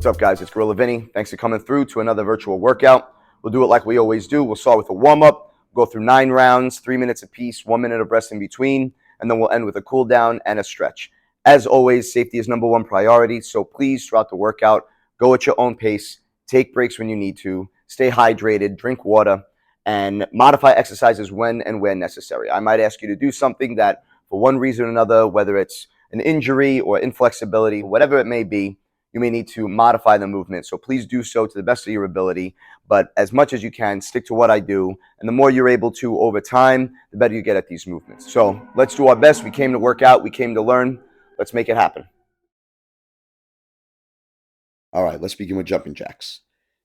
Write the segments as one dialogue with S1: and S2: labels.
S1: What's up, guys? It's Gorilla Vinny. Thanks for coming through to another virtual workout. We'll do it like we always do. We'll start with a warm-up, go through 9 rounds, 3 minutes apiece, 1 minute of rest in between, and then we'll end with a cool down and a stretch. As always, safety is number one priority, so please, throughout the workout, go at your own pace, take breaks when you need to, stay hydrated, drink water, and modify exercises when and where necessary. I might ask you to do something that, for one reason or another, whether it's an injury or inflexibility, whatever it may be, you may need to modify the movement. So please do so to the best of your ability. But as much as you can, stick to what I do. And the more you're able to over time, the better you get at these movements. So let's do our best. We came to work out. We came to learn. Let's make it happen. All right, let's begin with jumping jacks.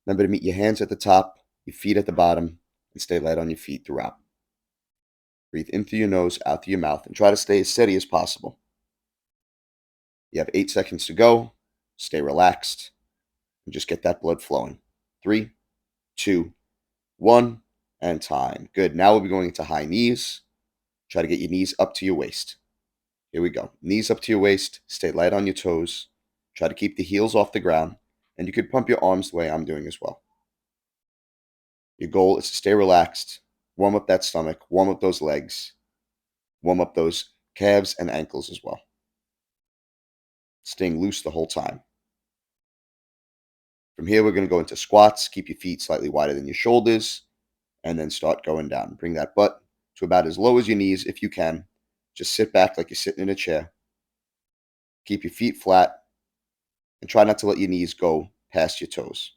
S1: Remember to meet your hands at the top, your feet at the bottom, and stay light on your feet throughout. Breathe in through your nose, out through your mouth, and try to stay as steady as possible. You have 8 seconds to go. Stay relaxed and just get that blood flowing. 3, 2, 1, and time. Good. Now we'll be going into high knees. Try to get your knees up to your waist. Here we go. Knees up to your waist. Stay light on your toes. Try to keep the heels off the ground. And you could pump your arms the way I'm doing as well. Your goal is to stay relaxed. Warm up that stomach. Warm up those legs. Warm up those calves and ankles as well. Staying loose the whole time. From here, we're going to go into squats. Keep your feet slightly wider than your shoulders, and then start going down. Bring that butt to about as low as your knees if you can. Just sit back like you're sitting in a chair. Keep your feet flat, and try not to let your knees go past your toes.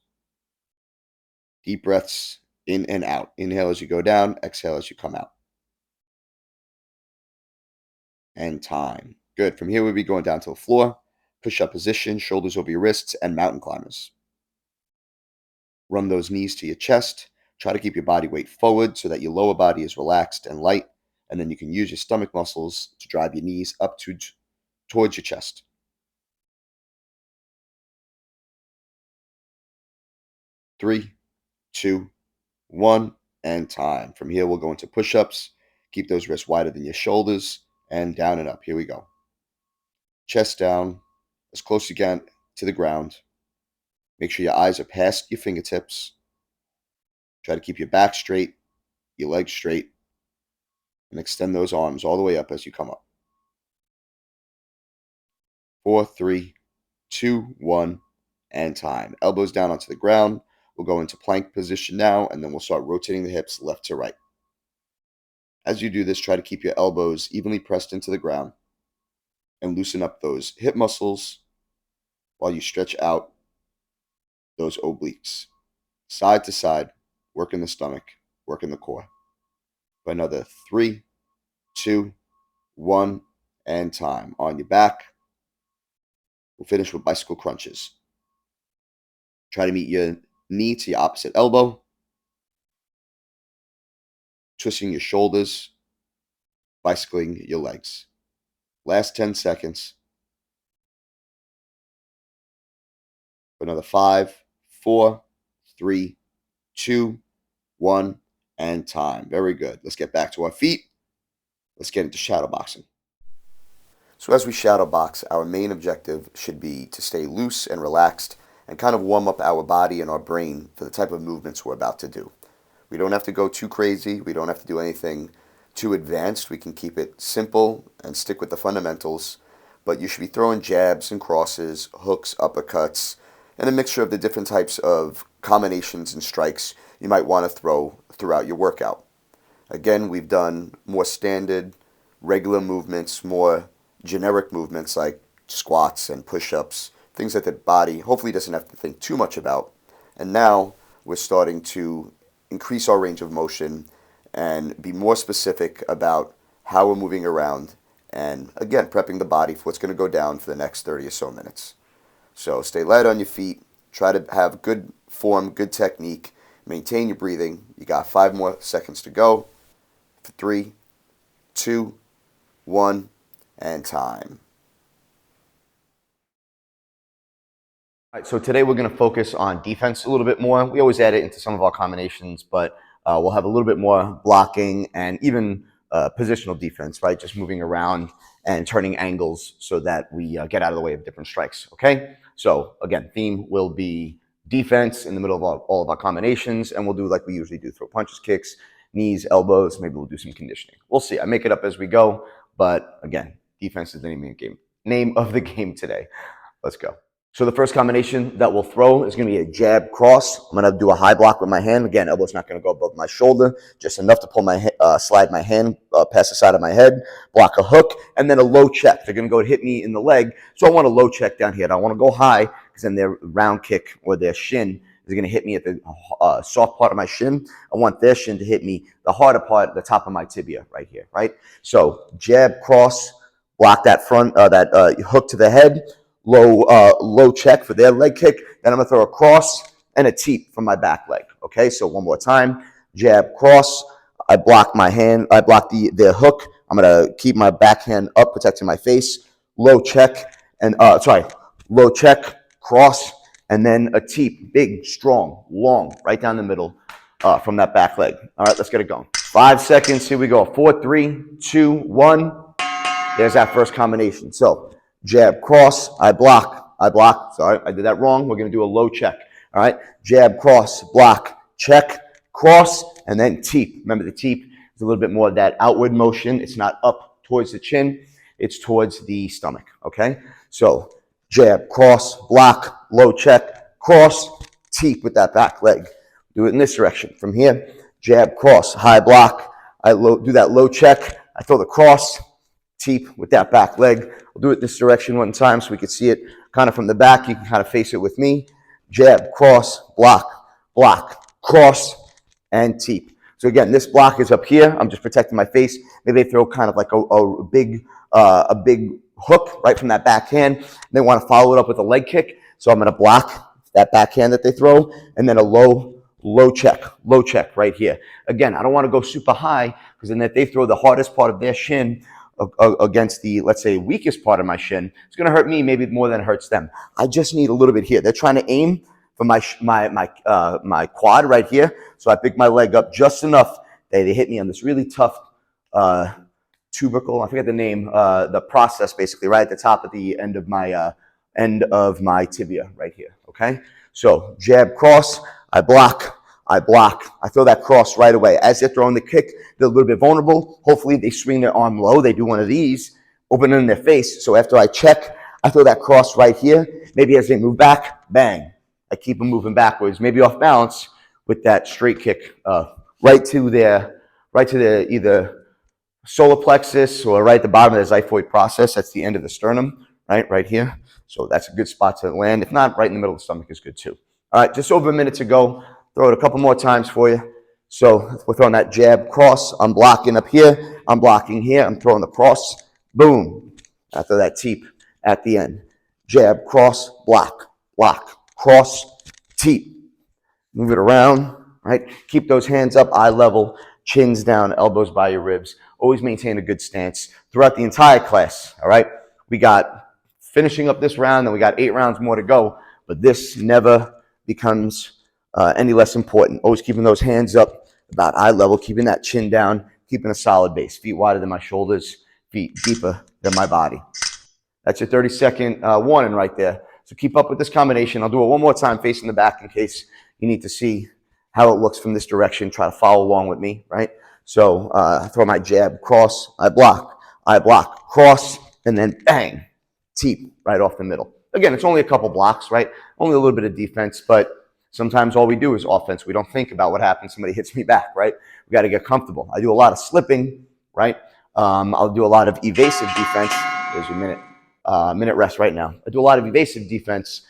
S1: Deep breaths in and out. Inhale as you go down, exhale as you come out. And time. Good. From here, we'll be going down to the floor. Push-up position, shoulders over your wrists, and mountain climbers. Run those knees to your chest. Try to keep your body weight forward so that your lower body is relaxed and light. And then you can use your stomach muscles to drive your knees up towards your chest. 3, 2, 1, and time. From here, we'll go into push-ups. Keep those wrists wider than your shoulders, and down and up. Here we go. Chest down, as close as you can to the ground. Make sure your eyes are past your fingertips. Try to keep your back straight, your legs straight, and extend those arms all the way up as you come up. 4, 3, 2, 1, and time. Elbows down onto the ground. We'll go into plank position now, and then we'll start rotating the hips left to right. As you do this, try to keep your elbows evenly pressed into the ground and loosen up those hip muscles while you stretch out those obliques. Side to side, working the stomach, working the core. For another 3, 2, 1, and time. On your back, we'll finish with bicycle crunches. Try to meet your knee to your opposite elbow. Twisting your shoulders, bicycling your legs. Last 10 seconds. For another 5, 4, 3, 2, 1, and time. Very good. Let's get back to our feet. Let's get into shadow boxing. So as we shadow box, our main objective should be to stay loose and relaxed and kind of warm up our body and our brain for the type of movements we're about to do. We don't have to go too crazy. We don't have to do anything too advanced. We can keep it simple and stick with the fundamentals. But you should be throwing jabs and crosses, hooks, uppercuts, and a mixture of the different types of combinations and strikes you might want to throw throughout your workout. Again, we've done more standard, regular movements, more generic movements like squats and push-ups, things that the body hopefully doesn't have to think too much about. And now we're starting to increase our range of motion and be more specific about how we're moving around and, again, prepping the body for what's going to go down for the next 30 or so minutes. So stay light on your feet. Try to have good form, good technique. Maintain your breathing. You got 5 more seconds to go. 3, 2, 1, and time. All right, so today we're going to focus on defense a little bit more. We always add it into some of our combinations, but we'll have a little bit more blocking and even positional defense, right? Just moving around and turning angles so that we get out of the way of different strikes, okay? So again, theme will be defense in the middle of all of our combinations, and we'll do like we usually do: throw punches, kicks, knees, elbows. Maybe we'll do some conditioning. We'll see. I make it up as we go, but again, defense is the name of the game today. Let's go. So the first combination that we'll throw is going to be a jab cross. I'm going to do a high block with my hand. Again, elbow's not going to go above my shoulder, just enough to pull my slide my hand past the side of my head, block a hook, and then a low check. They're going to go hit me in the leg, so I want a low check down here. I don't want to go high because then their round kick or their shin is going to hit me at the soft part of my shin. I want their shin to hit me the harder part, the top of my tibia right here, right? So jab cross, block that front hook to the head. Low check for their leg kick. Then I'm going to throw a cross and a teep from my back leg. Okay, so one more time. Jab, cross. I block my hand. I block the hook. I'm going to keep my backhand up, protecting my face. Low check, low check, cross, and then a teep. Big, strong, long, right down the middle from that back leg. All right, let's get it going. 5 seconds. Here we go. 4, 3, 2, 1. There's that first combination. So jab, cross, I block. Sorry, I did that wrong. We're going to do a low check. All right. Jab, cross, block, check, cross, and then teep. Remember, the teep is a little bit more of that outward motion. It's not up towards the chin. It's towards the stomach. Okay. So jab, cross, block, low check, cross, teep with that back leg. Do it in this direction. From here, jab, cross, high block. I do that low check. I throw the cross, teep with that back leg. We'll do it this direction one time so we can see it kind of from the back. You can kind of face it with me. Jab, cross, block, cross, and teep. So again, this block is up here. I'm just protecting my face. Maybe they throw kind of like a big hook right from that backhand. They want to follow it up with a leg kick. So I'm going to block that backhand that they throw, and then a low check right here. Again, I don't want to go super high because then if they throw the hardest part of their shin against the, let's say, weakest part of my shin, it's going to hurt me maybe more than it hurts them. I just need a little bit here. They're trying to aim for my quad right here, so I pick my leg up just enough. They hit me on this really tough tubercle. I forget the name. The process, basically, right at the top at the end of my tibia right here. Okay, so jab, cross. I block. I throw that cross right away. As they're throwing the kick, they're a little bit vulnerable. Hopefully, they swing their arm low. They do one of these, open it in their face. So after I check, I throw that cross right here. Maybe as they move back, bang. I keep them moving backwards, maybe off balance with that straight kick right to their either solar plexus or right at the bottom of the xiphoid process. That's the end of the sternum, right here. So that's a good spot to land. If not, right in the middle of the stomach is good too. All right, just over a minute to go. Throw it a couple more times for you. So we're throwing that jab, cross. I'm blocking up here. I'm blocking here. I'm throwing the cross. Boom. After that teep at the end. Jab, cross, block, cross, teep. Move it around, right? Keep those hands up, eye level, chins down, elbows by your ribs. Always maintain a good stance throughout the entire class, all right? We got finishing up this round, and we got 8 rounds more to go, but this never becomes any less important. Always keeping those hands up about eye level, keeping that chin down, keeping a solid base. Feet wider than my shoulders, feet deeper than my body. That's your 30-second warning right there. So keep up with this combination. I'll do it one more time facing the back in case you need to see how it looks from this direction. Try to follow along with me, right? So I throw my jab, cross, I block, cross, and then bang, teep right off the middle. Again, it's only a couple blocks, right? Only a little bit of defense, but sometimes all we do is offense. We don't think about what happens. Somebody hits me back, right? We got to get comfortable. I do a lot of slipping, right? I'll do a lot of evasive defense. There's your minute rest right now. I do a lot of evasive defense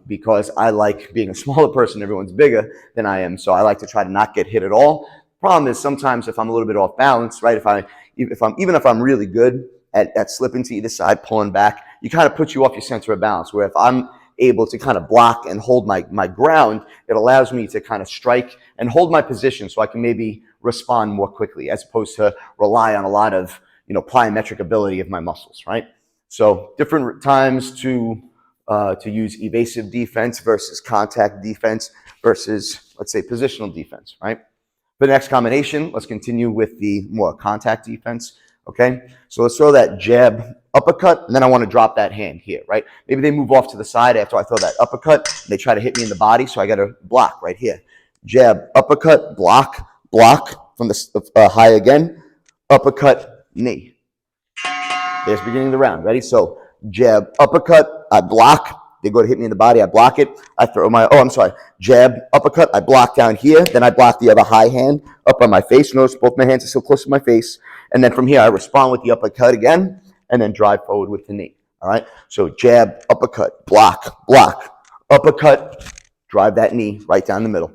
S1: because I like being a smaller person. Everyone's bigger than I am, so I like to try to not get hit at all. Problem is sometimes if I'm a little bit off balance, right? If I'm really good at slipping to either side, pulling back, you kind of put you off your center of balance. Where if I'm able to kind of block and hold my ground, it allows me to kind of strike and hold my position so I can maybe respond more quickly as opposed to rely on a lot of plyometric ability of my muscles, right? So different times to use evasive defense versus contact defense versus, let's say, positional defense, right? For the next combination, let's continue with the more contact defense. okay? So let's throw that jab, uppercut, and then I want to drop that hand here, right? Maybe they move off to the side after I throw that uppercut. They try to hit me in the body, so I got to block right here. Jab, uppercut, block, block from the high again, uppercut, knee. There's the beginning of the round. Ready? So jab, uppercut, I block. They go to hit me in the body, I block it. I throw my, jab, uppercut, I block down here. Then I block the other high hand up on my face. Notice both my hands are still close to my face. And then from here, I respond with the uppercut again, and then drive forward with the knee. All right? So jab, uppercut, block, block, uppercut, drive that knee right down the middle.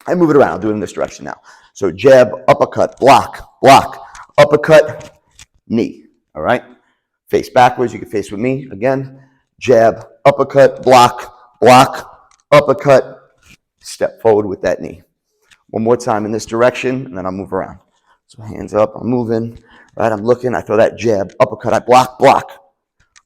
S1: I move it around. I'll do it in this direction now. So jab, uppercut, block, block, uppercut, knee. All right? Face backwards. You can face with me again. Jab, uppercut, block, block, uppercut, step forward with that knee. One more time in this direction, and then I'll move around. So hands up, I'm moving, right? I'm looking, I throw that jab, uppercut, I block, block,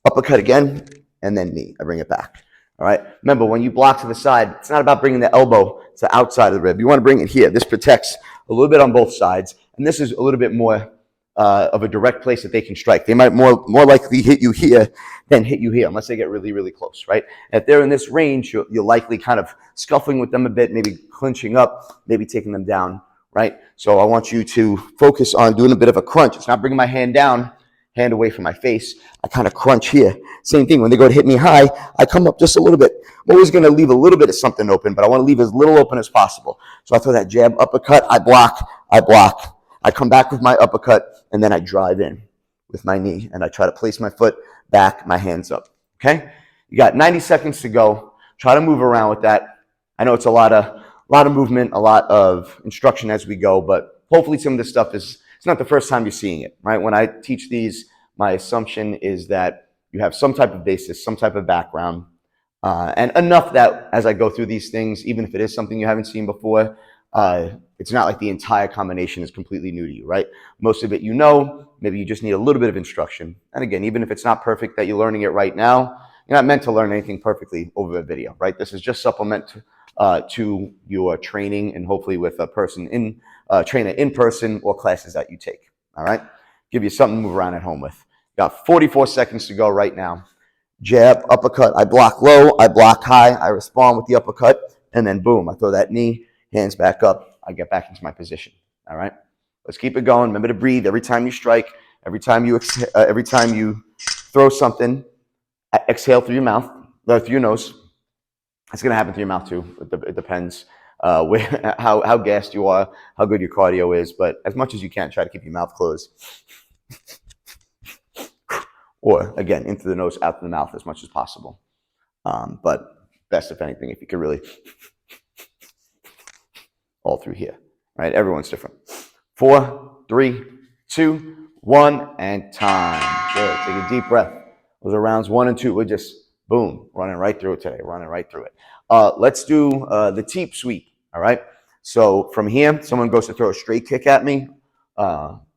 S1: uppercut again, and then knee. I bring it back. All right? Remember, when you block to the side, it's not about bringing the elbow to the outside of the rib. You want to bring it here. This protects a little bit on both sides, and this is a little bit more of a direct place that they can strike. They might more likely hit you here than hit you here, unless they get really, really close, right? If they're in this range, you're likely kind of scuffling with them a bit, maybe clinching up, maybe taking them down, right? So I want you to focus on doing a bit of a crunch. It's not bringing my hand down, hand away from my face. I kind of crunch here. Same thing, when they go to hit me high, I come up just a little bit. I'm always going to leave a little bit of something open, but I want to leave as little open as possible. So I throw that jab, uppercut, I block, I come back with my uppercut, and then I drive in with my knee, and I try to place my foot back, my hands up, okay? You got 90 seconds to go. Try to move around with that. I know it's a lot of movement, a lot of instruction as we go, but hopefully some of this stuff it's not the first time you're seeing it, right? When I teach these, my assumption is that you have some type of basis, some type of background, and enough that as I go through these things, even if it is something you haven't seen before, it's not like the entire combination is completely new to you, right? Most of it you know, maybe you just need a little bit of instruction. And again, even if it's not perfect that you're learning it right now, you're not meant to learn anything perfectly over a video, right? This is just supplement to your training, and hopefully with a trainer in person or classes that you take, all right? Give you something to move around at home with. Got 44 seconds to go right now. Jab, uppercut, I block low, I block high, I respond with the uppercut, and then boom, I throw that knee, hands back up, I get back into my position, all right? Let's keep it going. Remember to breathe every time you strike, every time you throw something, exhale through your mouth, through your nose. It's going to happen through your mouth too. It depends how gassed you are, how good your cardio is, but as much as you can, try to keep your mouth closed. Or, again, into the nose, out to the mouth as much as possible. But best, if anything, if you could really all through here, right? Everyone's different. 4, 3, 2, 1, and time. Good. Take a deep breath. Those are rounds 1 and 2. We're just, boom, running right through it today, running right through it. Let's do the teep sweep, all right? So from here, someone goes to throw a straight kick at me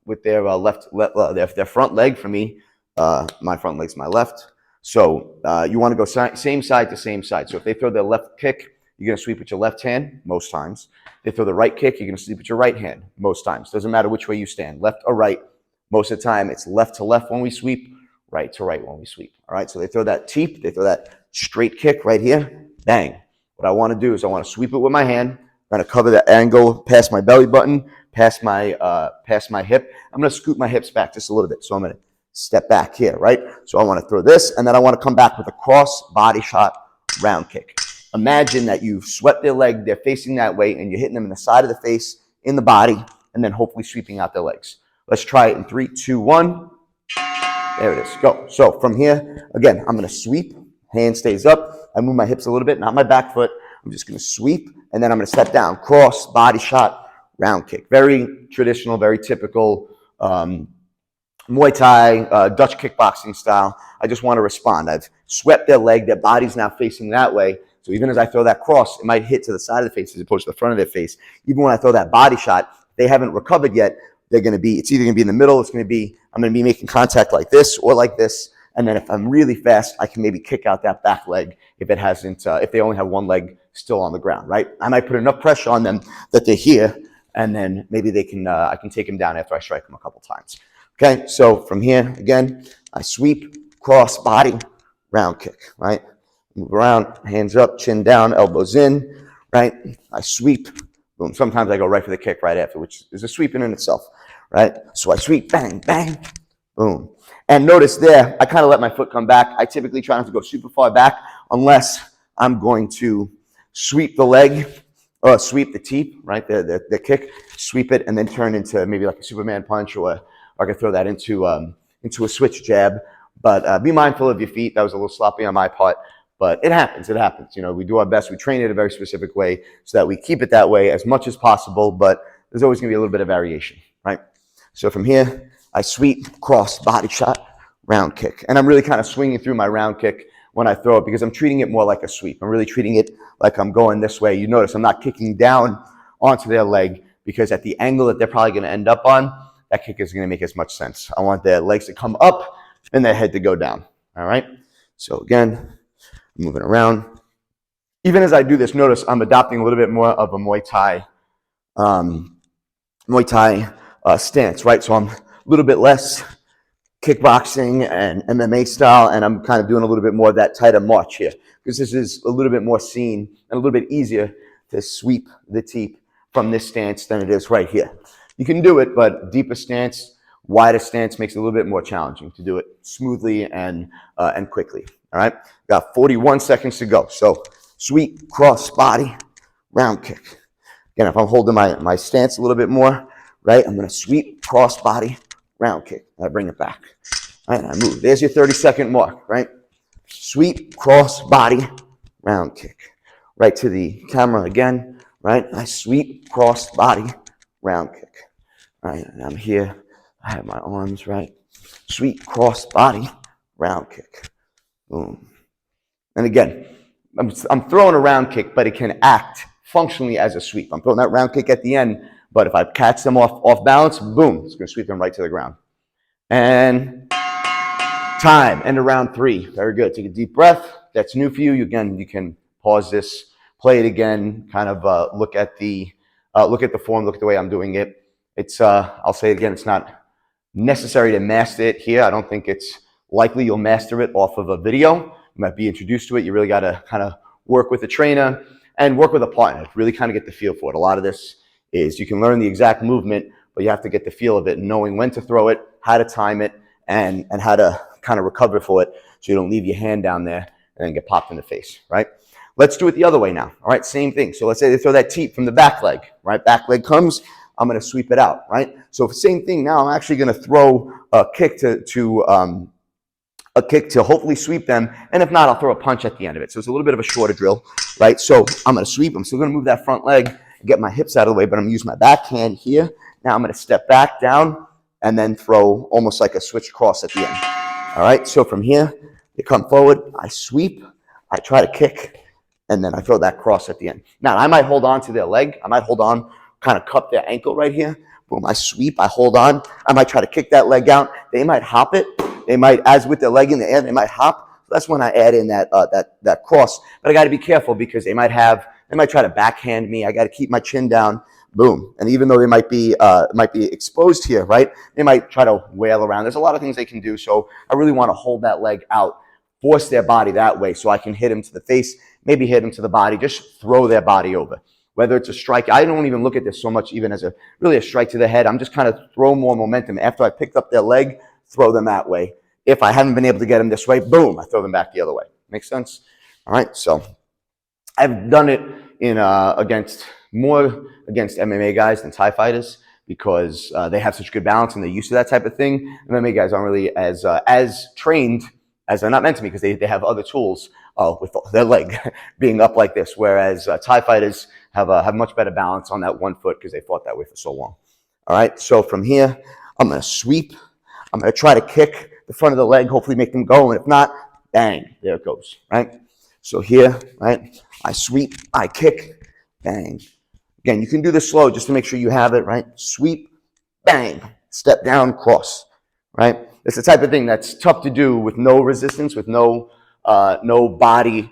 S1: with their their front leg. For me, my front leg's my left. So you want to go same side to same side. So if they throw their left kick, you're going to sweep with your left hand most times. They throw the right kick, you're going to sweep with your right hand most times. Doesn't matter which way you stand, left or right. Most of the time, it's left to left when we sweep, right to right when we sweep. All right, so they throw that teep, they throw that straight kick right here, bang. What I want to do is I want to sweep it with my hand. I'm going to cover the angle past my belly button, past my hip. I'm going to scoot my hips back just a little bit. So I'm going to step back here, right? So I want to throw this, and then I want to come back with a cross body shot round kick. Imagine that you've swept their leg, they're facing that way, and you're hitting them in the side of the face, in the body, and then hopefully sweeping out their legs. Let's try it in 3, 2, 1. There it is. Go. So from here, again, I'm going to sweep. Hand stays up. I move my hips a little bit, not my back foot. I'm just going to sweep, and then I'm going to step down. Cross, body shot, round kick. Very traditional, very typical Muay Thai, Dutch kickboxing style. I just want to respond. I've swept their leg. Their body's now facing that way. So even as I throw that cross, it might hit to the side of the face as opposed to the front of their face. Even when I throw that body shot, they haven't recovered yet. It's either going to be in the middle, I'm going to be making contact like this or like this. And then if I'm really fast, I can maybe kick out that back leg if they only have one leg still on the ground, right? I might put enough pressure on them that they're here, and then maybe I can take them down after I strike them a couple times. Okay, so from here, again, I sweep, cross, body, round kick, right? Move around, hands up, chin down, elbows in, right? I sweep, boom. Sometimes I go right for the kick right after, which is a sweep in itself, right? So I sweep, bang, bang, boom. And notice there, I kind of let my foot come back. I typically try not to go super far back unless I'm going to sweep the leg or sweep the teep, right? The kick, sweep it, and then turn into maybe like a Superman punch, or I could throw that into a switch jab. But be mindful of your feet. That was a little sloppy on my part, but it happens. It happens. You know, we do our best. We train it a very specific way so that we keep it that way as much as possible, but there's always going to be a little bit of variation, right? So from here, I sweep, cross, body shot, round kick. And I'm really kind of swinging through my round kick when I throw it because I'm treating it more like a sweep. I'm really treating it like I'm going this way. You notice I'm not kicking down onto their leg because at the angle that they're probably going to end up on, that kick isn't going to make as much sense. I want their legs to come up and their head to go down. All right? So again, moving around. Even as I do this, notice I'm adopting a little bit more of a Muay Thai stance, right? So I'm a little bit less kickboxing and MMA style, and I'm kind of doing a little bit more of that tighter march here because this is a little bit more seen and a little bit easier to sweep the teep from this stance than it is right here. You can do it, but deeper stance, wider stance makes it a little bit more challenging to do it smoothly and quickly. All right, got 41 seconds to go. So sweep, cross, body, round kick. Again, if I'm holding my stance a little bit more, right, I'm going to sweep, cross, body, round kick. I bring it back. All right, I move. There's your 30-second mark, right? Sweep, cross, body, round kick. Right to the camera again, right? I sweep, cross, body, round kick. All right, and I'm here. I have my arms, right? Sweep, cross, body, round kick. Boom. And again, I'm throwing a round kick, but it can act functionally as a sweep. I'm throwing that round kick at the end, but if I catch them off balance, boom, it's going to sweep them right to the ground. And time, end of round 3. Very good. Take a deep breath. That's new for you. Again, you can pause this, play it again, kind of look at the form, look at the way I'm doing it. It's I'll say it again, it's not necessary to master it here. I don't think it's likely you'll master it off of a video. You might be introduced to it. You really got to kind of work with a trainer and work with a partner to really kind of get the feel for it. A lot of this is you can learn the exact movement, but you have to get the feel of it, knowing when to throw it, how to time it, and how to kind of recover for it so you don't leave your hand down there and then get popped in the face, right? Let's do it the other way now. All right, same thing. So let's say they throw that teep from the back leg, right? Back leg comes, I'm going to sweep it out, right? So same thing now, I'm actually going to throw a kick to hopefully sweep them, and if not, I'll throw a punch at the end of it. So it's a little bit of a shorter drill, right? So I'm going to sweep. I'm still going to move that front leg and get my hips out of the way, but I'm going to use my backhand here. Now I'm going to step back down and then throw almost like a switch cross at the end. All right, so from here, you come forward, I sweep, I try to kick, and then I throw that cross at the end. Now, I might hold on to their leg. I might hold on, kind of cup their ankle right here. Boom, I sweep, I hold on. I might try to kick that leg out. They might hop it. They might, as with their leg in the air, they might hop. That's when I add in that cross. But I got to be careful because they might try to backhand me. I got to keep my chin down. Boom. And even though they might be exposed here, right? They might try to wail around. There's a lot of things they can do. So I really want to hold that leg out, force their body that way so I can hit them to the face, maybe hit them to the body, just throw their body over. Whether it's a strike, I don't even look at this so much even as a strike to the head. I'm just kind of throw more momentum. After I picked up their leg, throw them that way. If I haven't been able to get them this way, boom, I throw them back the other way. Make sense? All right, so I've done it more against MMA guys than Thai fighters because they have such good balance and they're used to that type of thing. MMA guys aren't really as trained as they're not meant to be because they have other tools with their leg being up like this, whereas Thai fighters have much better balance on that one foot because they fought that way for so long. All right, so from here, I'm going to sweep. I'm going to try to kick the front of the leg, hopefully make them go, and if not, bang, there it goes, right? So here, right, I sweep, I kick, bang. Again, you can do this slow just to make sure you have it, right? Sweep, bang, step down, cross, right? It's the type of thing that's tough to do with no resistance, with no body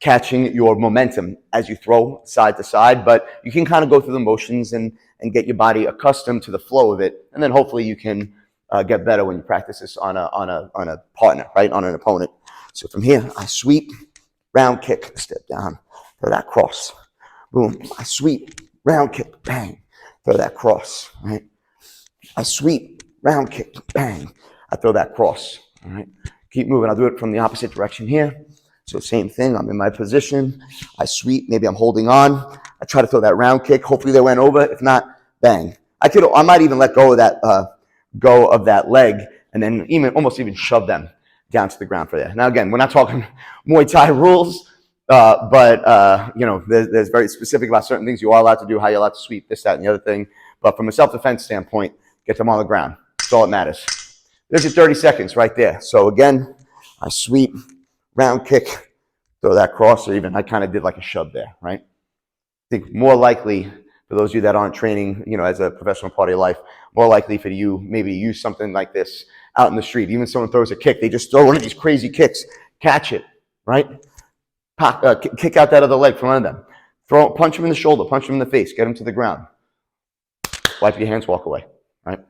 S1: catching your momentum as you throw side to side, but you can kind of go through the motions and get your body accustomed to the flow of it, and then hopefully you can get better when you practice this on a partner, right, on an opponent. So from here, I sweep, round kick, step down, throw that cross, boom. I sweep, round kick, bang, throw that cross, right? I sweep, round kick, bang, I throw that cross, all right? Keep moving. I'll do it from the opposite direction here. So same thing, I'm in my position. I sweep, maybe I'm holding on. I try to throw that round kick. Hopefully they went over. If not, bang. I might even let go of that leg and then almost even shove them down to the ground for there. Now again, we're not talking Muay Thai rules, but there's very specific about certain things you are allowed to do, how you're allowed to sweep, this, that, and the other thing. But from a self-defense standpoint, get them on the ground. That's all that matters. There's your 30 seconds right there. So again, I sweep, round kick, throw that cross, or even I kind of did like a shove there, right? I think more likely, for those of you that aren't training, as a professional part of your life, more likely for you maybe to use something like this out in the street. Even if someone throws a kick, they just throw one of these crazy kicks, catch it, right? Kick out that other leg from under them. Punch him in the shoulder, punch him in the face, get him to the ground. Wipe your hands, walk away, right?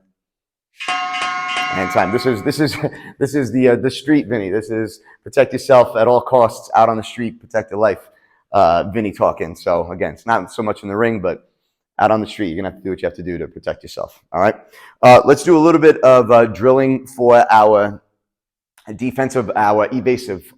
S1: And time. This is the street, Vinny. This is protect yourself at all costs out on the street, protect your life. Vinny talking. So again, it's not so much in the ring, but out on the street, you're gonna have to do what you have to do to protect yourself. All right. Let's do a little bit of drilling for our defensive, our evasive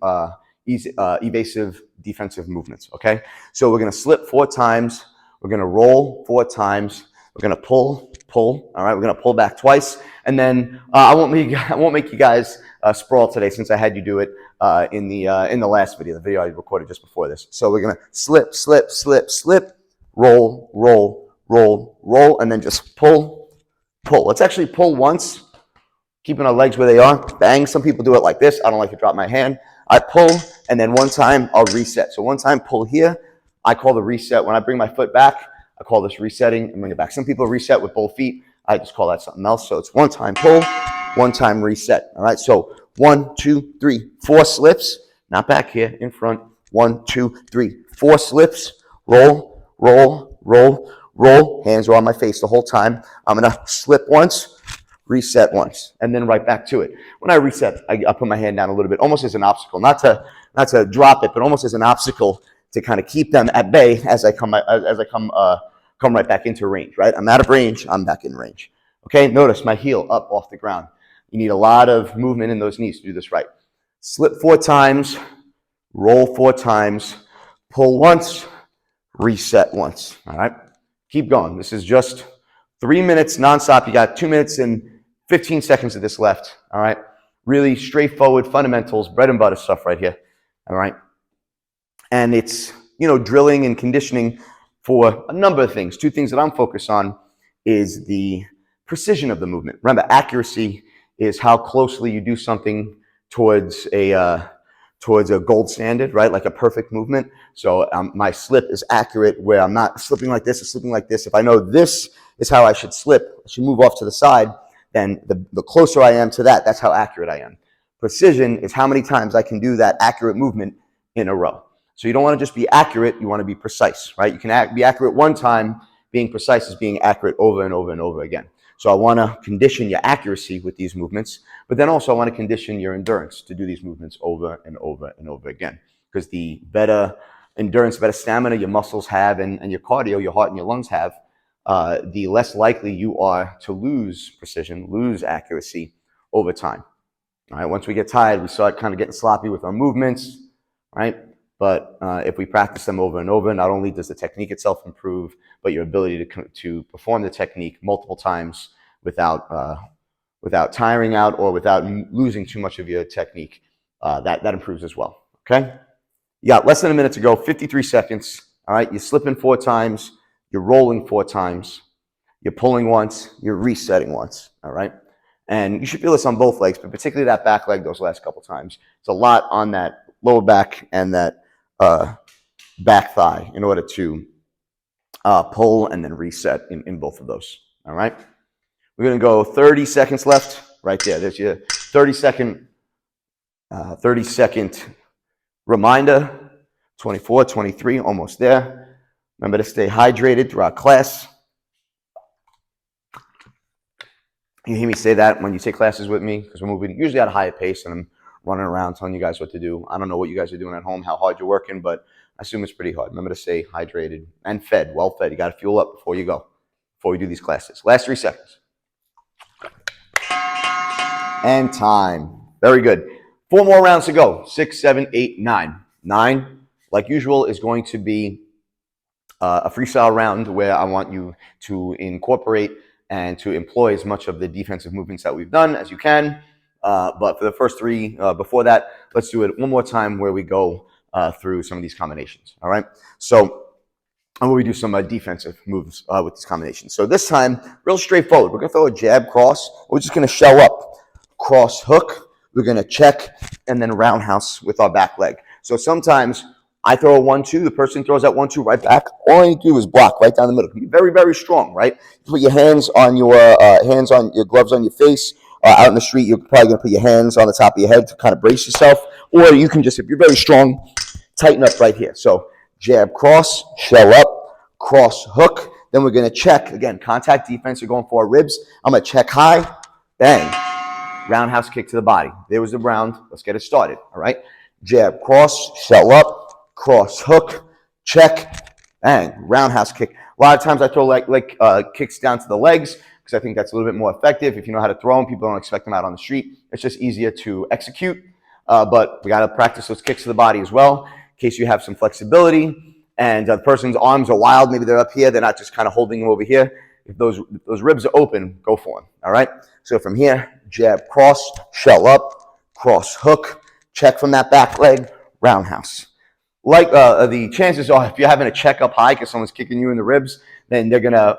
S1: defensive movements. Okay. So we're gonna slip 4 times. We're gonna roll 4 times. We're gonna pull. All right, we're gonna pull back twice, and then I won't make you guys sprawl today since I had you do it in the last video, the video I recorded just before this. So we're gonna slip, slip, slip, slip, roll, roll, roll, roll, and then just pull, pull. Let's actually pull once, keeping our legs where they are. Bang. Some people do it like this. I don't like to drop my hand. I pull, and then one time I'll reset. So one time pull here. I call the reset when I bring my foot back. I call this resetting and bring it back. Some people reset with both feet. I just call that something else. So it's one time pull, one time reset. All right. So 1, 2, 3, 4 slips. Not back here, in front. 1, 2, 3, 4 slips. Roll, roll, roll, roll. Hands are on my face the whole time. I'm gonna slip once, reset once, and then right back to it. When I reset, I put my hand down a little bit, almost as an obstacle, not to drop it, but almost as an obstacle to kind of keep them at bay as I come right back into range, right? I'm out of range, I'm back in range. Okay, notice my heel up off the ground. You need a lot of movement in those knees to do this right. Slip 4 times, roll 4 times, pull once, reset once, all right? Keep going. This is just 3 minutes nonstop. You got 2 minutes and 15 seconds of this left, all right? Really straightforward fundamentals, bread and butter stuff right here, all right? And it's, drilling and conditioning for a number of things. 2 things that I'm focused on is the precision of the movement. Remember, accuracy is how closely you do something towards a gold standard, right? Like a perfect movement. So my slip is accurate where I'm not slipping like this or slipping like this. If I know this is how I should slip, I should move off to the side, then the closer I am to that, that's how accurate I am. Precision is how many times I can do that accurate movement in a row. So you don't want to just be accurate, you want to be precise, right? You can be accurate one time, being precise is being accurate over and over and over again. So I want to condition your accuracy with these movements, but then also I want to condition your endurance to do these movements over and over and over again. Because the better endurance, better stamina your muscles have and your cardio, your heart and your lungs have, the less likely you are to lose precision, lose accuracy over time. All right, once we get tired, we start kind of getting sloppy with our movements, right? But if we practice them over and over, not only does the technique itself improve, but your ability to perform the technique multiple times without tiring out or without losing too much of your technique, that improves as well. Okay? You got less than a minute to go, 53 seconds. All right, you're slipping 4 times, you're rolling 4 times, you're pulling once, you're resetting once. All right, and you should feel this on both legs, but particularly that back leg those last couple times. It's a lot on that lower back and that back thigh in order to pull and then reset in both of those. All right. We're going to go 30 seconds left right there. There's your 30 second reminder 24, 23, almost there. Remember to stay hydrated throughout class. You hear me say that when you take classes with me, because we're moving usually at a higher pace and I'm running around telling you guys what to do. I don't know what you guys are doing at home, how hard you're working, but I assume it's pretty hard. Remember to stay hydrated and fed, well fed. You got to fuel up before you go, before we do these classes. Last 3 seconds. And time. Very good. 4 more rounds to go. 6, 7, 8, 9. 9, like usual, is going to be a freestyle round where I want you to incorporate and to employ as much of the defensive movements that we've done as you can. But for the first 3, before that, let's do it one more time where we go through some of these combinations. All right. So and we do some defensive moves with these combinations. So this time, real straightforward. We're going to throw a jab cross. We're just going to shell up, cross hook. We're going to check and then roundhouse with our back leg. So sometimes I throw a 1-2. The person throws that 1-2 right back. All you do is block right down the middle. Be very, very strong, right? You put your hands on your gloves on your face. Out in the street, you're probably going to put your hands on the top of your head to kind of brace yourself. Or you can just, if you're very strong, tighten up right here. So jab cross, shell up, cross hook. Then we're going to check. Again, contact defense. You're going for our ribs. I'm going to check high. Bang. Roundhouse kick to the body. There was the round. Let's get it started. All right. Jab cross, shell up, cross hook, check, bang. Roundhouse kick. A lot of times I throw like kicks down to the legs because I think that's a little bit more effective. If you know how to throw them, people don't expect them out on the street. It's just easier to execute. But we got to practice those kicks to the body as well in case you have some flexibility and the person's arms are wild. Maybe they're up here. They're not just kind of holding them over here. If those ribs are open, go for them. All right. So from here, jab cross, shell up, cross hook, check from that back leg, roundhouse. Like the chances are, if you're having a check up high because someone's kicking you in the ribs, then there's gonna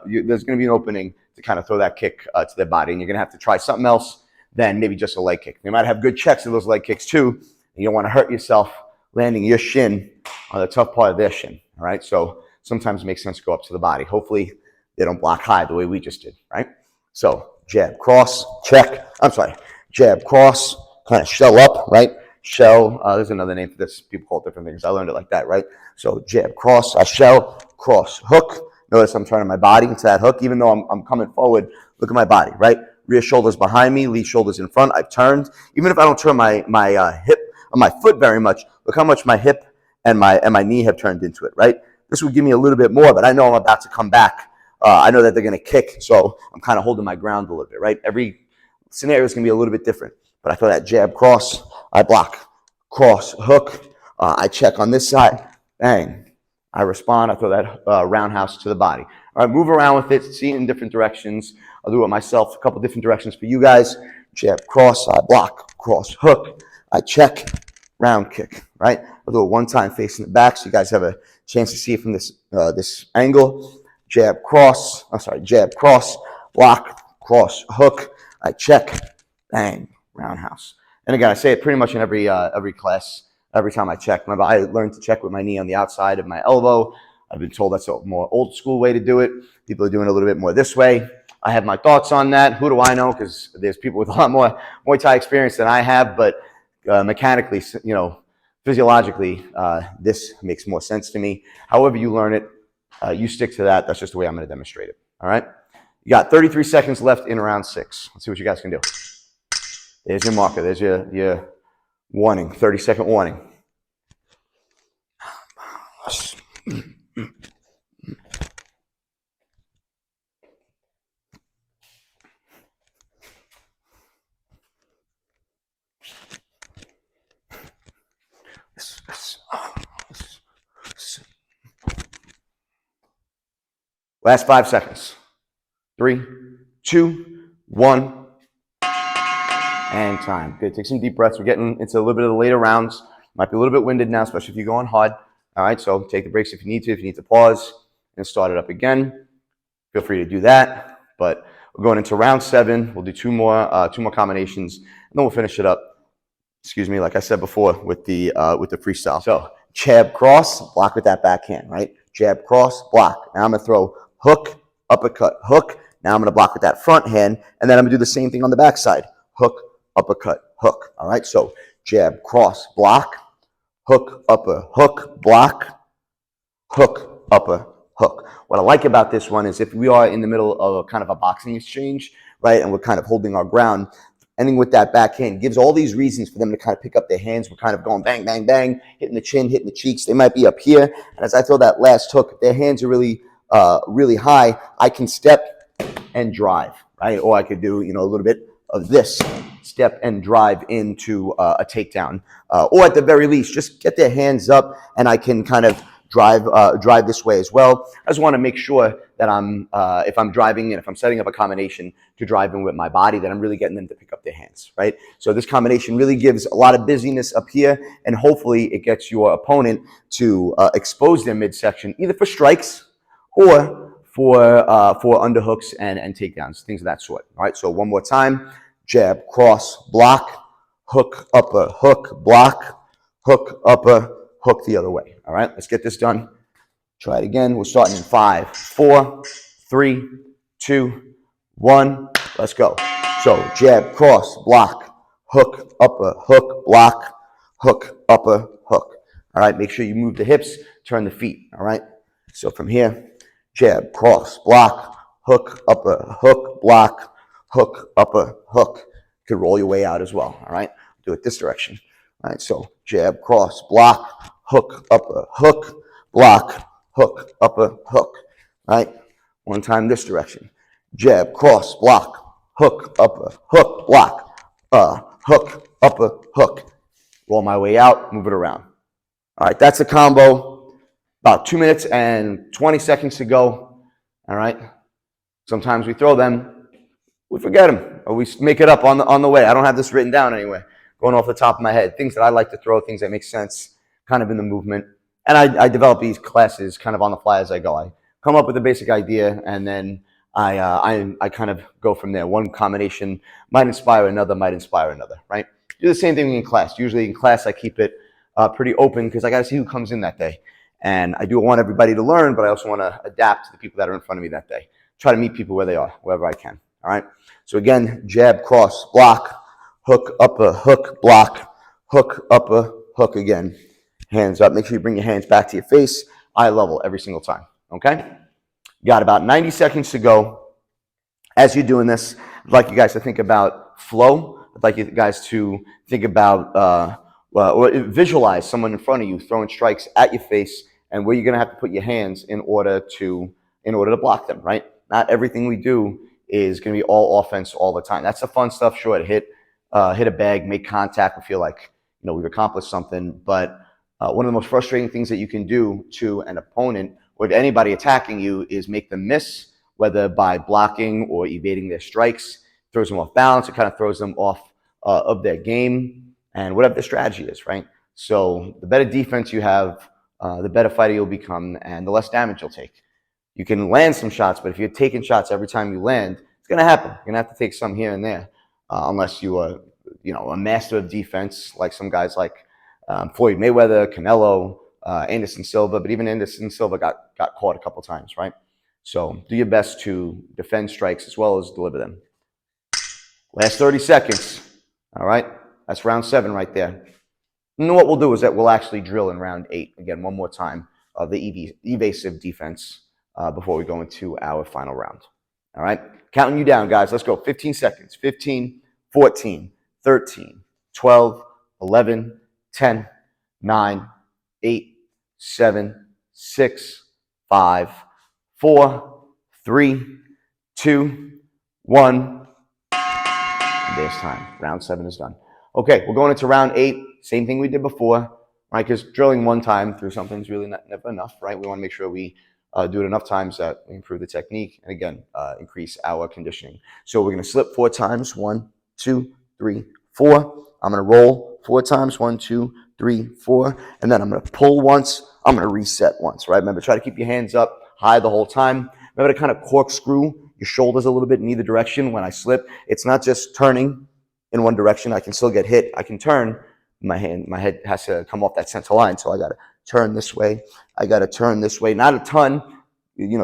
S1: be an opening to kind of throw that kick to their body, and you're gonna have to try something else than maybe just a leg kick. They might have good checks of those leg kicks too, and you don't want to hurt yourself landing your shin on the tough part of their shin. All right, so sometimes it makes sense to go up to the body. Hopefully, they don't block high the way we just did. Right, so jab cross, check. I'm sorry, jab cross, kind of shell up. Right. Shell, there's another name for this. People call it different things. I learned it like that, right? So jab, cross, I shell, cross, hook. Notice I'm turning my body into that hook, even though I'm coming forward. Look at my body, right? Rear shoulders behind me, lead shoulders in front. I've turned. Even if I don't turn my hip or my foot very much, look how much my hip and my knee have turned into it, right? This would give me a little bit more, but I know I'm about to come back. I know that they're going to kick, so I'm kind of holding my ground a little bit, right? Every scenario is going to be a little bit different. But I throw that jab, cross, I block, cross, hook, I check on this side, bang, I respond, I throw that roundhouse to the body. All right, move around with it, see it in different directions. I'll do it myself, a couple different directions for you guys. Jab, cross, I block, cross, hook, I check, round kick, right? I'll do it one time facing the back so you guys have a chance to see it from this angle. Jab, cross, jab, cross, block, cross, hook, I check, bang. Roundhouse. And again, I say it pretty much in every class, every time I check. I learned to check with my knee on the outside of my elbow. I've been told that's a more old school way to do it. People are doing it a little bit more this way. I have my thoughts on that. Who do I know? Because there's people with a lot more Muay Thai experience than I have, but mechanically, physiologically, this makes more sense to me. However you learn it, you stick to that. That's just the way I'm going to demonstrate it. All right? You got 33 seconds left in round 6. Let's see what you guys can do. There's your marker. There's your warning, 30-second warning. Last 5 seconds. 3, 2, 1. And time. Good. Take some deep breaths. We're getting into a little bit of the later rounds. Might be a little bit winded now, especially if you're going hard. All right, so take the breaks if you need to. If you need to pause and start it up again, feel free to do that. But we're going into round 7. We'll do two more combinations, and then we'll finish it up. Excuse me, like I said before, with the freestyle. So jab cross, block with that backhand, right? Jab cross, block. Now I'm gonna throw hook, uppercut, hook. Now I'm gonna block with that front hand, and then I'm gonna do the same thing on the backside. Hook, uppercut, hook. All right, so jab, cross, block, hook, upper, hook, block, hook, upper, hook. What I like about this one is if we are in the middle of a kind of a boxing exchange, right, and we're kind of holding our ground, ending with that backhand gives all these reasons for them to kind of pick up their hands. We're kind of going bang, bang, bang, hitting the chin, hitting the cheeks. They might be up here. And as I throw that last hook, if their hands are really high, I can step and drive, right? Or I could do, a little bit of this, step and drive into a takedown. Or at the very least, just get their hands up and I can kind of drive this way as well. I just want to make sure that if I'm driving and if I'm setting up a combination to drive in with my body, that I'm really getting them to pick up their hands, right? So this combination really gives a lot of busyness up here, and hopefully it gets your opponent to expose their midsection, either for strikes or for underhooks and takedowns, things of that sort. All right, so one more time: jab, cross, block, hook, upper, hook, block, hook, upper, hook the other way. All right, let's get this done. Try it again. We're starting in 5, 4, 3, 2, 1. Let's go. So jab, cross, block, hook, upper, hook, block, hook, upper, hook. All right, make sure you move the hips, turn the feet. All right, so from here, jab, cross, block, hook, upper, hook, block, hook, upper, hook. You could roll your way out as well. All right, do it this direction. All right, so jab, cross, block, hook, upper, hook, block, hook, upper, hook. All right, one time this direction. Jab, cross, block, hook, upper, hook, block, hook, upper, hook. Roll my way out, move it around. All right, that's a combo. About 2 minutes and 20 seconds to go. All right, sometimes we throw them, we forget them, or we make it up on the way. I don't have this written down anyway, going off the top of my head. Things that I like to throw, things that make sense kind of in the movement. And I develop these classes kind of on the fly as I go. I come up with a basic idea, and then I kind of go from there. One combination might inspire another, right? Do the same thing in class. Usually in class, I keep it pretty open because I got to see who comes in that day. And I do want everybody to learn, but I also want to adapt to the people that are in front of me that day. Try to meet people where they are, wherever I can. All right. So again, jab, cross, block, hook, upper, hook, block, hook, upper, hook again. Hands up. Make sure you bring your hands back to your face, eye level every single time. Okay? Got about 90 seconds to go. As you're doing this, I'd like you guys to think about flow. I'd like you guys to think about or visualize someone in front of you throwing strikes at your face, and where you're going to have to put your hands in order to block them, right? Not everything we do is going to be all offense all the time. That's the fun stuff. Sure, to hit a bag, make contact, and feel like we've accomplished something. But one of the most frustrating things that you can do to an opponent or to anybody attacking you is make them miss, whether by blocking or evading their strikes. Throws them off balance. It kind of throws them off of their game and whatever their strategy is, right? So the better defense you have, the better fighter you'll become, and the less damage you'll take. You can land some shots, but if you're taking shots every time you land, it's going to happen. You're going to have to take some here and there, unless you are, a master of defense, like some guys like Floyd Mayweather, Canelo, Anderson Silva. But even Anderson Silva got caught a couple times, right? So do your best to defend strikes as well as deliver them. Last 30 seconds. All right, that's round 7 right there. And what we'll do is that we'll actually drill in round 8 again one more time of the evasive defense before we go into our final round. All right, counting you down, guys. Let's go. 15 seconds. 15, 14, 13, 12, 11, 10, 9, 8, 7, 6, 5, 4, 3, 2, 1. There's time. Round 7 is done. Okay, we're going into round 8. Same thing we did before, right? Because drilling one time through something is really never enough, right? We want to make sure we do it enough times that we improve the technique and, again, increase our conditioning. So we're going to slip 4 times. 1, 2, 3, 4. I'm going to roll 4 times. 1, 2, 3, 4. And then I'm going to pull once. I'm going to reset once, right? Remember, try to keep your hands up high the whole time. Remember to kind of corkscrew your shoulders a little bit in either direction when I slip. It's not just turning in one direction. I can still get hit. I can turn. My head has to come off that center line. So I got to turn this way. I got to turn this way. Not a ton,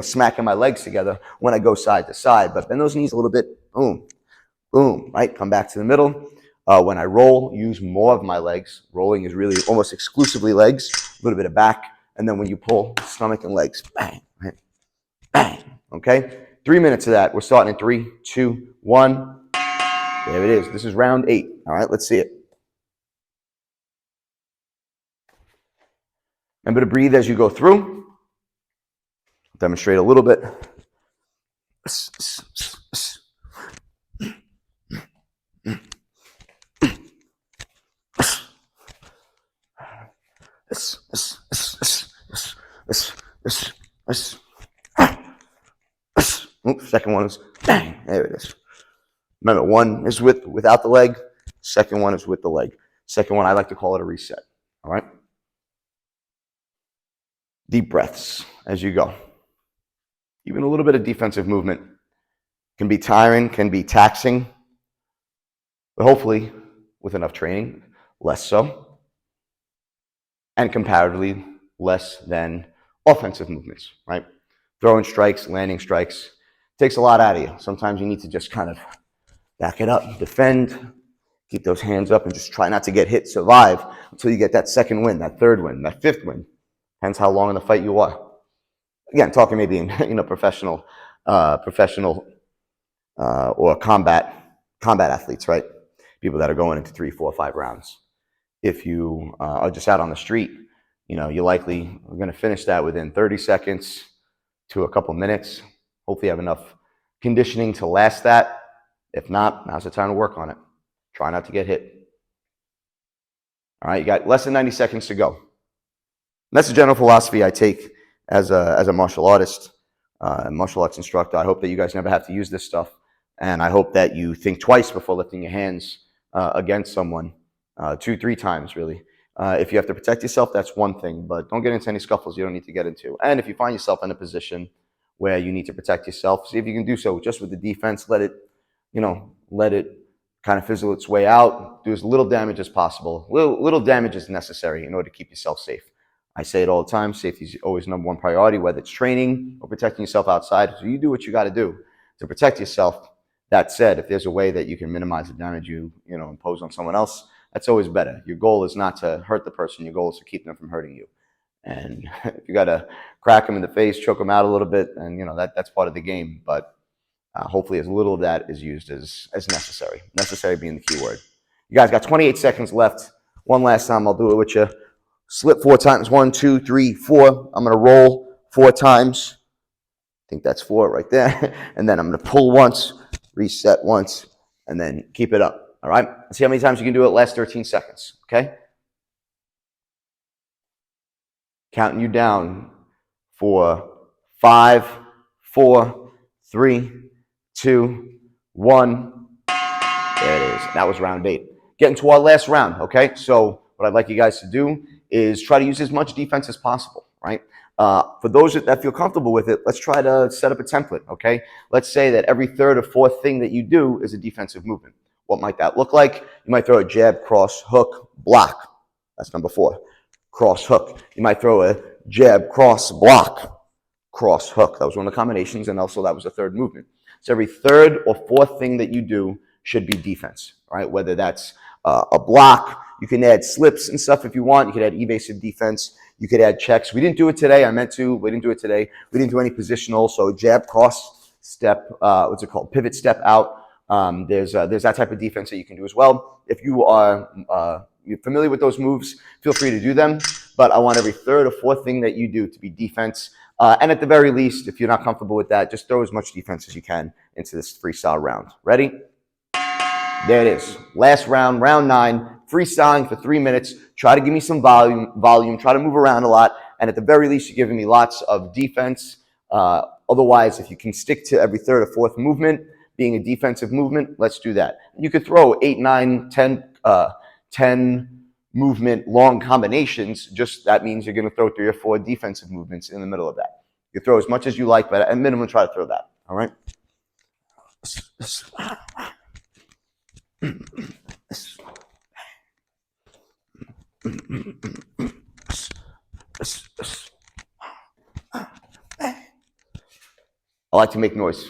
S1: smacking my legs together when I go side to side. But bend those knees a little bit. Boom, boom, right? Come back to the middle. When I roll, use more of my legs. Rolling is really almost exclusively legs, a little bit of back. And then when you pull, stomach and legs, bang, right? Bang, okay? 3 minutes of that. We're starting in 3, 2, 1. There it is. This is round 8. All right, let's see it. Remember to breathe as you go through. Demonstrate a little bit. Second one is bang. There it is. Remember, one is without the leg. Second one is with the leg. Second one, I like to call it a reset. All right? Deep breaths as you go. Even a little bit of defensive movement can be tiring, can be taxing, but hopefully with enough training, less so, and comparatively less than offensive movements, right? Throwing strikes, landing strikes, takes a lot out of you. Sometimes you need to just kind of back it up, defend, keep those hands up, and just try not to get hit, survive until you get that second win, that third win, that fifth win. Depends how long in the fight you are. Again, talking maybe in professional or combat athletes, right? People that are going into 3, 4, 5 rounds. If you are just out on the street, you likely are going to finish that within 30 seconds to a couple minutes. Hopefully you have enough conditioning to last that. If not, now's the time to work on it. Try not to get hit. All right, you got less than 90 seconds to go. And that's the general philosophy I take as a martial artist, martial arts instructor. I hope that you guys never have to use this stuff. And I hope that you think twice before lifting your hands against someone, 2, 3 times really. If you have to protect yourself, that's one thing, but don't get into any scuffles you don't need to get into. And if you find yourself in a position where you need to protect yourself, see if you can do so just with the defense. Let it kind of fizzle its way out. Do as little damage as possible. Little damage is necessary in order to keep yourself safe. I say it all the time. Safety is always number one priority, whether it's training or protecting yourself outside. So you do what you got to do to protect yourself. That said, if there's a way that you can minimize the damage you impose on someone else, that's always better. Your goal is not to hurt the person. Your goal is to keep them from hurting you. And if you got to crack them in the face, choke them out a little bit, and that's part of the game. But hopefully as little of that is used as necessary. Necessary being the key word. You guys got 28 seconds left. One last time, I'll do it with you. Slip 4 times. 1, 2, 3, 4. I'm going to roll 4 times. I think that's 4 right there. And then I'm going to pull once, reset once, and then keep it up. All right? Let's see how many times you can do it. Last 13 seconds. Okay? Counting you down for 5, 4, 3, 2, 1. There it is. That was round 8. Getting to our last round, okay? So what I'd like you guys to do is try to use as much defense as possible, right? For those that feel comfortable with it, let's try to set up a template, okay? Let's say that every third or fourth thing that you do is a defensive movement. What might that look like? You might throw a jab, cross, hook, block. That's number 4. Cross, hook. You might throw a jab, cross, block, cross, hook. That was one of the combinations, and also that was the third movement. So every third or fourth thing that you do should be defense, right? Whether that's a block, you can add slips and stuff if you want. You could add evasive defense. You could add checks. We didn't do it today. I meant to. We didn't do it today. We didn't do any positional. So jab, cross, step, what's it called? Pivot, step out. There's that type of defense that you can do as well. If you are you're familiar with those moves, feel free to do them. But I want every third or fourth thing that you do to be defense. And at the very least, if you're not comfortable with that, just throw as much defense as you can into this freestyle round. Ready? There it is. Last round, round 9. Freestyling for 3 minutes. Try to give me some volume. Try to move around a lot. And at the very least, you're giving me lots of defense. Otherwise, if you can stick to every third or fourth movement being a defensive movement, let's do that. You could throw 8, 9, 10 movement long combinations. Just that means you're going to throw 3 or 4 defensive movements in the middle of that. You throw as much as you like, but at minimum, try to throw that. All right? I like to make noise.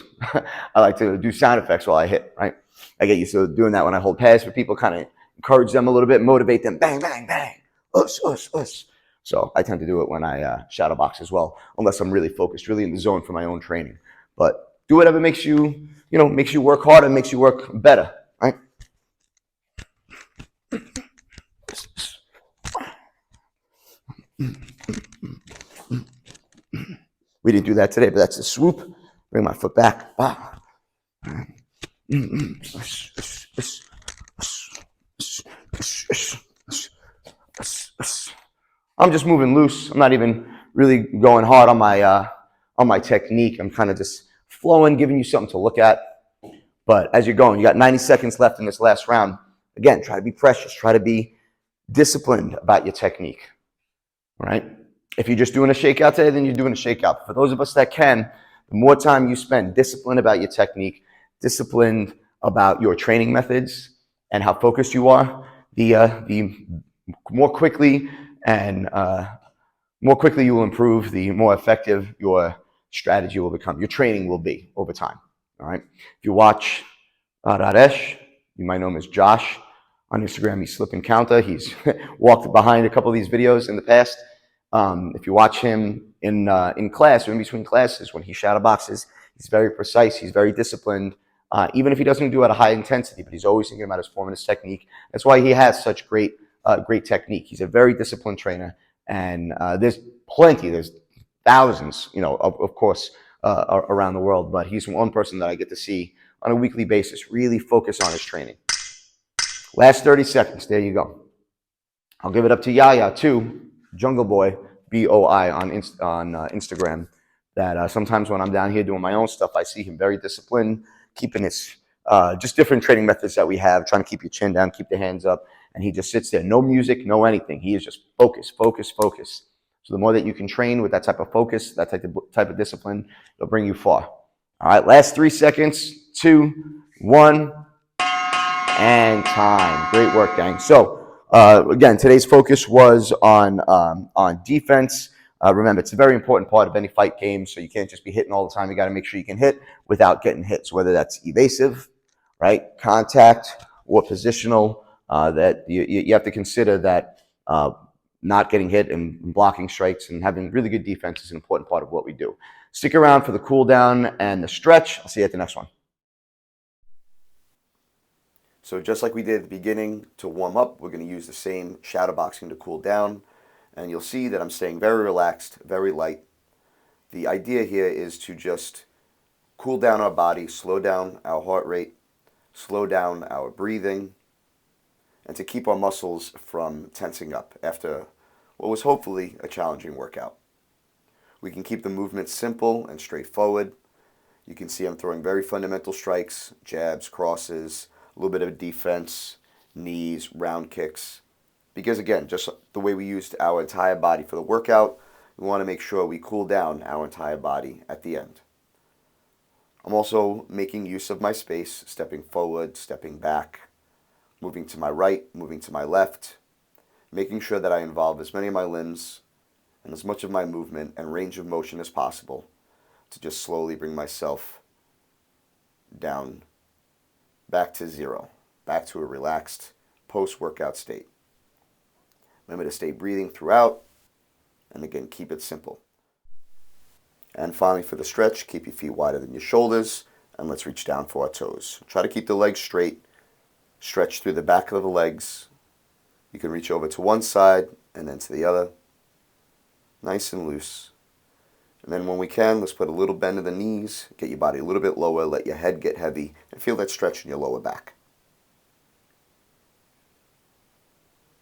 S1: I like to do sound effects while I hit, right? I get used to doing that when I hold pads for people, kind of encourage them a little bit, motivate them, bang, bang, bang, us, us, us. So I tend to do it when I shadow box as well, unless I'm really focused, really in the zone for my own training. But do whatever makes you, makes you work harder, makes you work better, right? We didn't do that today, but that's the swoop. Bring my foot back. I'm just moving loose. I'm not even really going hard on my technique. I'm kind of just flowing, giving you something to look at. But as you're going, you got 90 seconds left in this last round. Again, try to be precious. Try to be disciplined about your technique, right? If you're just doing a shakeout today, then you're doing a shakeout. For those of us that can, the more time you spend disciplined about your technique, disciplined about your training methods and how focused you are, the more quickly you will improve, the more effective your strategy will become, your training will be over time. All right. If you watch Radesh, you might know him as Josh. On Instagram, he's Slip and Counter. He's walked behind a couple of these videos in the past. If you watch him in class or in between classes when he shadow boxes, he's very precise. He's very disciplined. Even if he doesn't do it at a high intensity, but he's always thinking about his form and his technique. That's why he has such great technique. He's a very disciplined trainer, and there's thousands, of course, around the world. But he's one person that I get to see on a weekly basis really focus on his training. Last 30 seconds. There you go. I'll give it up to Yaya too, Jungle Boy, BOI on Instagram. That sometimes when I'm down here doing my own stuff, I see him very disciplined, keeping his just different training methods that we have, trying to keep your chin down, keep the hands up, and he just sits there, no music, no anything. He is just focus, focus, focus. So the more that you can train with that type of focus, that type of discipline, it'll bring you far. All right, last 3 seconds, 2, 1, and time. Great work, gang. So again, today's focus was on defense. Remember, it's a very important part of any fight game, so you can't just be hitting all the time. You got to make sure you can hit without getting hit. So whether that's evasive, right, contact, or positional, that you have to consider that not getting hit and blocking strikes and having really good defense is an important part of what we do. Stick around for the cool down and the stretch. I'll see you at the next one. So just like we did at the beginning to warm up, we're going to use the same shadow boxing to cool down. And you'll see that I'm staying very relaxed, very light. The idea here is to just cool down our body, slow down our heart rate, slow down our breathing, and to keep our muscles from tensing up after what was hopefully a challenging workout. We can keep the movement simple and straightforward. You can see I'm throwing very fundamental strikes, jabs, crosses, a little bit of defense, knees, round kicks. Because again, just the way we used our entire body for the workout, we want to make sure we cool down our entire body at the end. I'm also making use of my space, stepping forward, stepping back, moving to my right, moving to my left, making sure that I involve as many of my limbs and as much of my movement and range of motion as possible to just slowly bring myself down back to zero, back to a relaxed post-workout state. Remember to stay breathing throughout, and again, keep it simple. And finally, for the stretch, keep your feet wider than your shoulders, and let's reach down for our toes. Try to keep the legs straight, stretch through the back of the legs. You can reach over to one side and then to the other, nice and loose. And then when we can, let's put a little bend in the knees, get your body a little bit lower, let your head get heavy, and feel that stretch in your lower back.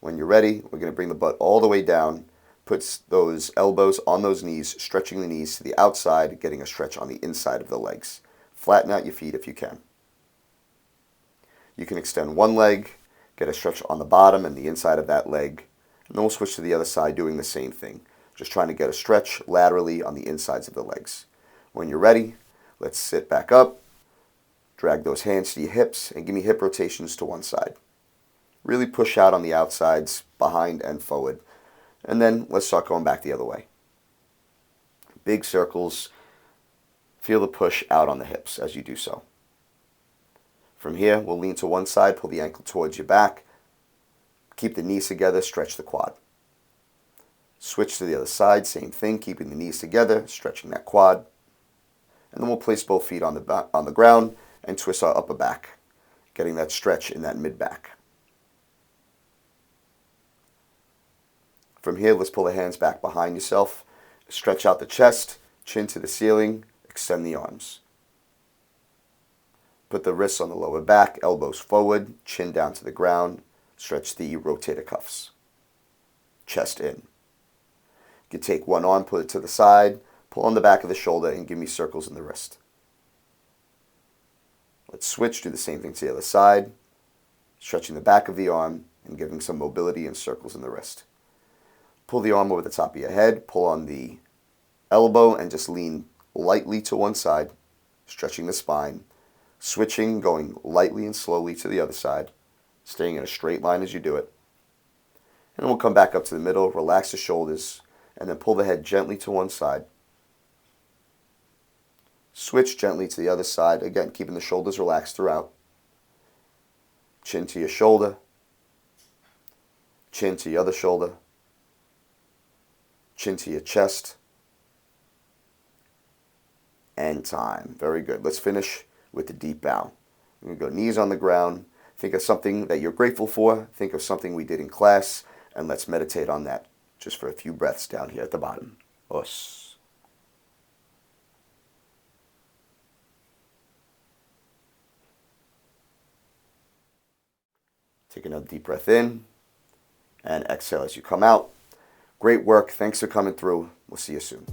S1: When you're ready, we're going to bring the butt all the way down, put those elbows on those knees, stretching the knees to the outside, getting a stretch on the inside of the legs. Flatten out your feet if you can. You can extend one leg, get a stretch on the bottom and the inside of that leg, and then we'll switch to the other side doing the same thing. Just trying to get a stretch laterally on the insides of the legs. When you're ready, let's sit back up, drag those hands to your hips, and give me hip rotations to one side. Really push out on the outsides, behind and forward. And then let's start going back the other way. Big circles. Feel the push out on the hips as you do so. From here, we'll lean to one side, pull the ankle towards your back. Keep the knees together, stretch the quad. Switch to the other side, same thing, keeping the knees together, stretching that quad. And then we'll place both feet on the ground and twist our upper back, getting that stretch in that mid-back. From here, let's pull the hands back behind yourself, stretch out the chest, chin to the ceiling, extend the arms. Put the wrists on the lower back, elbows forward, chin down to the ground, stretch the rotator cuffs. Chest in. You can take one arm, put it to the side, pull on the back of the shoulder, and give me circles in the wrist. Let's switch, do the same thing to the other side, stretching the back of the arm and giving some mobility and circles in the wrist. Pull the arm over the top of your head, pull on the elbow, and just lean lightly to one side, stretching the spine, switching, going lightly and slowly to the other side, staying in a straight line as you do it. And then we'll come back up to the middle, relax the shoulders, and then pull the head gently to one side. Switch gently to the other side, again, keeping the shoulders relaxed throughout. Chin to your shoulder, chin to your other shoulder, chin to your chest, and time. Very good. Let's finish with the deep bow. We're going to go knees on the ground. Think of something that you're grateful for. Think of something we did in class, and let's meditate on that just for a few breaths down here at the bottom. Us. Take another deep breath in, and exhale as you come out. Great work. Thanks for coming through. We'll see you soon.